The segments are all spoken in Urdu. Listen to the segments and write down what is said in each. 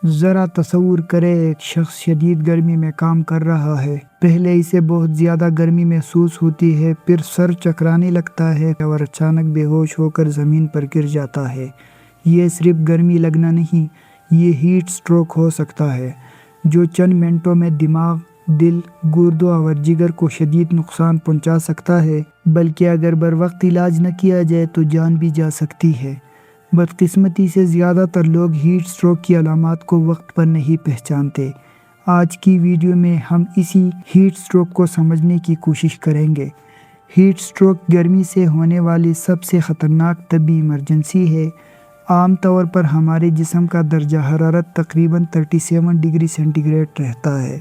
ذرا تصور کرے ایک شخص شدید گرمی میں کام کر رہا ہے۔ پہلے اسے بہت زیادہ گرمی محسوس ہوتی ہے، پھر سر چکرانے لگتا ہے اور اچانک بے ہوش ہو کر زمین پر گر جاتا ہے۔ یہ صرف گرمی لگنا نہیں، یہ ہیٹ سٹروک ہو سکتا ہے جو چند منٹوں میں دماغ، دل، گردوں اور جگر کو شدید نقصان پہنچا سکتا ہے، بلکہ اگر بروقت علاج نہ کیا جائے تو جان بھی جا سکتی ہے۔ بدقسمتی سے زیادہ تر لوگ ہیٹ سٹروک کی علامات کو وقت پر نہیں پہچانتے۔ آج کی ویڈیو میں ہم اسی ہیٹ سٹروک کو سمجھنے کی کوشش کریں گے۔ ہیٹ سٹروک گرمی سے ہونے والی سب سے خطرناک طبی ایمرجنسی ہے۔ عام طور پر ہمارے جسم کا درجہ حرارت تقریباً 37 ڈگری سینٹی گریڈ رہتا ہے۔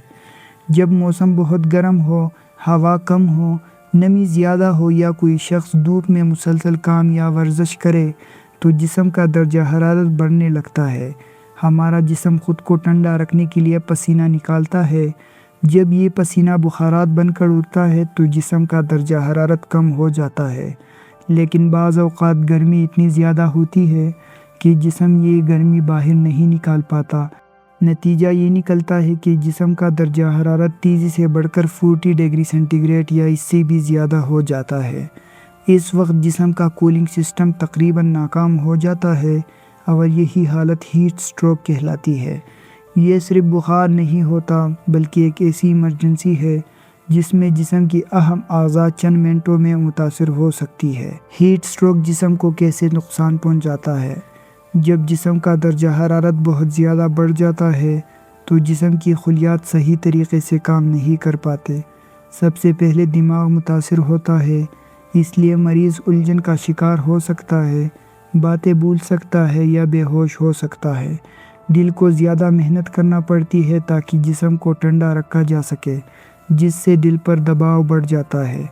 جب موسم بہت گرم ہو، ہوا کم ہو، نمی زیادہ ہو یا کوئی شخص دھوپ میں مسلسل کام یا ورزش کرے تو جسم کا درجہ حرارت بڑھنے لگتا ہے۔ ہمارا جسم خود کو ٹھنڈا رکھنے کے لیے پسینہ نکالتا ہے۔ جب یہ پسینہ بخارات بن کر اڑتا ہے تو جسم کا درجہ حرارت کم ہو جاتا ہے، لیکن بعض اوقات گرمی اتنی زیادہ ہوتی ہے کہ جسم یہ گرمی باہر نہیں نکال پاتا۔ نتیجہ یہ نکلتا ہے کہ جسم کا درجہ حرارت تیزی سے بڑھ کر 40 ڈگری سینٹی گریڈ یا اس سے بھی زیادہ ہو جاتا ہے۔ اس وقت جسم کا کولنگ سسٹم تقریباً ناکام ہو جاتا ہے اور یہی حالت ہیٹ سٹروک کہلاتی ہے۔ یہ صرف بخار نہیں ہوتا بلکہ ایک ایسی ایمرجنسی ہے جس میں جسم کی اہم اعضاء چند منٹوں میں متاثر ہو سکتی ہے۔ ہیٹ سٹروک جسم کو کیسے نقصان پہنچاتا ہے؟ جب جسم کا درجہ حرارت بہت زیادہ بڑھ جاتا ہے تو جسم کی خلیات صحیح طریقے سے کام نہیں کر پاتے۔ سب سے پہلے دماغ متاثر ہوتا ہے، اس لیے مریض الجھن کا شکار ہو سکتا ہے، باتیں بھول سکتا ہے یا بے ہوش ہو سکتا ہے۔ دل کو زیادہ محنت کرنا پڑتی ہے تاکہ جسم کو ٹھنڈا رکھا جا سکے، جس سے دل پر دباؤ بڑھ جاتا ہے۔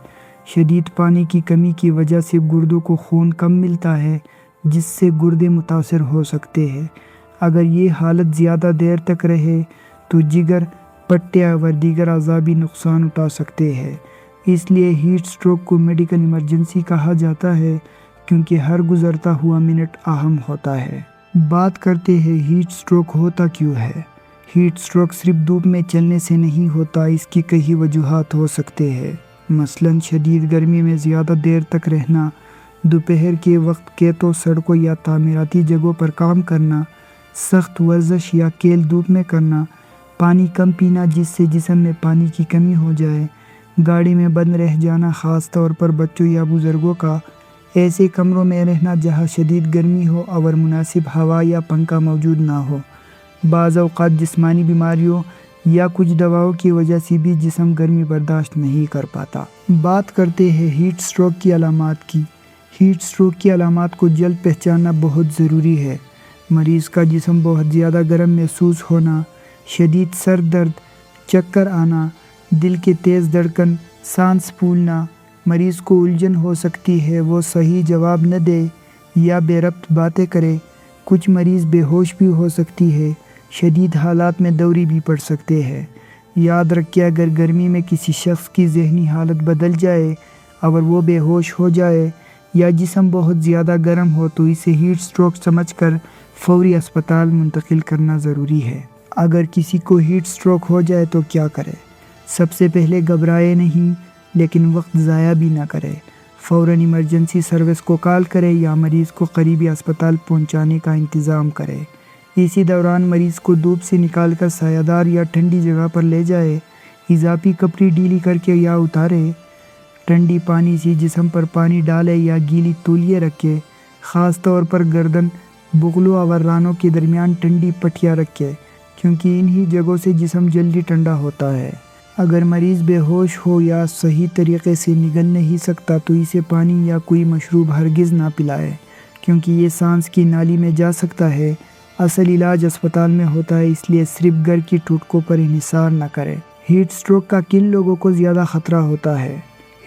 شدید پانی کی کمی کی وجہ سے گردوں کو خون کم ملتا ہے، جس سے گردے متاثر ہو سکتے ہیں۔ اگر یہ حالت زیادہ دیر تک رہے تو جگر، پٹھیاں اور دیگر اعضاء بھی نقصان اٹھا سکتے ہیں۔ اس لیے ہیٹ سٹروک کو میڈیکل ایمرجنسی کہا جاتا ہے کیونکہ ہر گزرتا ہوا منٹ اہم ہوتا ہے۔ بات کرتے ہیں ہیٹ سٹروک ہوتا کیوں ہے۔ ہیٹ سٹروک صرف دھوپ میں چلنے سے نہیں ہوتا، اس کی کئی وجوہات ہو سکتے ہیں۔ مثلاً شدید گرمی میں زیادہ دیر تک رہنا، دوپہر کے وقت کھیتوں، سڑکوں یا تعمیراتی جگہوں پر کام کرنا، سخت ورزش یا کیل دھوپ میں کرنا، پانی کم پینا جس سے جسم میں پانی کی کمی ہو جائے، گاڑی میں بند رہ جانا، خاص طور پر بچوں یا بزرگوں کا، ایسے کمروں میں رہنا جہاں شدید گرمی ہو اور مناسب ہوا یا پنکھا موجود نہ ہو۔ بعض اوقات جسمانی بیماریوں یا کچھ دواؤں کی وجہ سے بھی جسم گرمی برداشت نہیں کر پاتا۔ بات کرتے ہیں ہیٹ سٹروک کی علامات کی۔ ہیٹ سٹروک کی علامات کو جلد پہچاننا بہت ضروری ہے۔ مریض کا جسم بہت زیادہ گرم محسوس ہونا، شدید سر درد، چکر آنا، دل کی تیز دھڑکن، سانس پھولنا، مریض کو الجھن ہو سکتی ہے، وہ صحیح جواب نہ دے یا بے ربط باتیں کرے، کچھ مریض بے ہوش بھی ہو سکتی ہے، شدید حالات میں دوری بھی پڑ سکتے ہیں۔ یاد رکھیں اگر گرمی میں کسی شخص کی ذہنی حالت بدل جائے اور وہ بے ہوش ہو جائے یا جسم بہت زیادہ گرم ہو تو اسے ہیٹ سٹروک سمجھ کر فوری اسپتال منتقل کرنا ضروری ہے۔ اگر کسی کو ہیٹ سٹروک ہو جائے تو کیا کرے؟ سب سے پہلے گھبرائے نہیں، لیکن وقت ضائع بھی نہ کرے۔ فوراً ایمرجنسی سروس کو کال کرے یا مریض کو قریبی اسپتال پہنچانے کا انتظام کرے۔ اسی دوران مریض کو دھوپ سے نکال کر سایہ دار یا ٹھنڈی جگہ پر لے جائے، اضافی کپڑے ڈھیلی کر کے یا اتارے، ٹھنڈی پانی سے جسم پر پانی ڈالے یا گیلی تولیے رکھے، خاص طور پر گردن، بغلوں اور رانوں کے درمیان ٹھنڈی پٹھیاں رکھے کیونکہ انہی جگہوں سے جسم جلدی ٹھنڈا ہوتا ہے۔ اگر مریض بے ہوش ہو یا صحیح طریقے سے نگل نہیں سکتا تو اسے پانی یا کوئی مشروب ہرگز نہ پلائے کیونکہ یہ سانس کی نالی میں جا سکتا ہے۔ اصل علاج اسپتال میں ہوتا ہے، اس لیے صرف گھر کی ٹوٹکوں پر انحصار نہ کرے۔ ہیٹ سٹروک کا کن لوگوں کو زیادہ خطرہ ہوتا ہے؟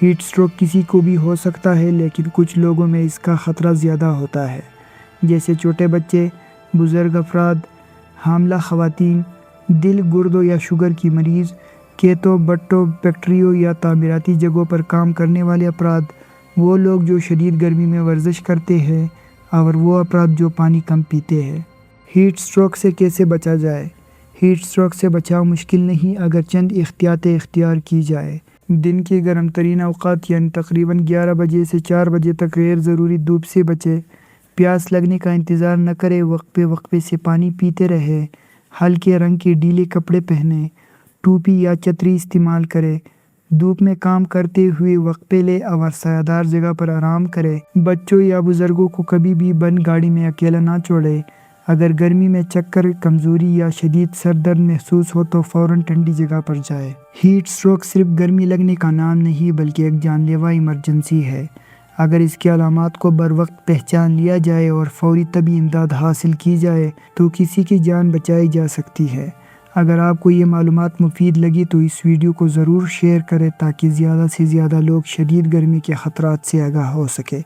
ہیٹ سٹروک کسی کو بھی ہو سکتا ہے لیکن کچھ لوگوں میں اس کا خطرہ زیادہ ہوتا ہے، جیسے چھوٹے بچے، بزرگ افراد، حاملہ خواتین، دل، گردوں یا شوگر کی مریض، کھیتوں، بٹوں، فیکٹریوں یا تعمیراتی جگہوں پر کام کرنے والے افراد، وہ لوگ جو شدید گرمی میں ورزش کرتے ہیں اور وہ افراد جو پانی کم پیتے ہیں۔ ہیٹ سٹروک سے کیسے بچا جائے؟ ہیٹ سٹروک سے بچاؤ مشکل نہیں اگر چند احتیاطیں اختیار کی جائے۔ دن کے گرم ترین اوقات یعنی تقریباً 11 بجے سے 4 بجے تک غیر ضروری دھوپ سے بچے۔ پیاس لگنے کا انتظار نہ کرے، وقفے سے پانی پیتے رہے۔ ہلکے رنگ کے ڈھیلے کپڑے پہنیں، ٹوپی یا چھتری استعمال کرے۔ دھوپ میں کام کرتے ہوئے وقفے لے اور سایہ دار جگہ پر آرام کرے۔ بچوں یا بزرگوں کو کبھی بھی بند گاڑی میں اکیلا نہ چھوڑے۔ اگر گرمی میں چکر، کمزوری یا شدید سر درد محسوس ہو تو فوراً ٹھنڈی جگہ پر جائے۔ ہیٹ سٹروک صرف گرمی لگنے کا نام نہیں بلکہ ایک جان لیوا ایمرجنسی ہے۔ اگر اس کی علامات کو بروقت پہچان لیا جائے اور فوری طبی امداد حاصل کی جائے تو کسی کی جان بچائی جا سکتی ہے۔ اگر آپ کو یہ معلومات مفید لگی تو اس ویڈیو کو ضرور شیئر کریں تاکہ زیادہ سے زیادہ لوگ شدید گرمی کے خطرات سے آگاہ ہو سکے۔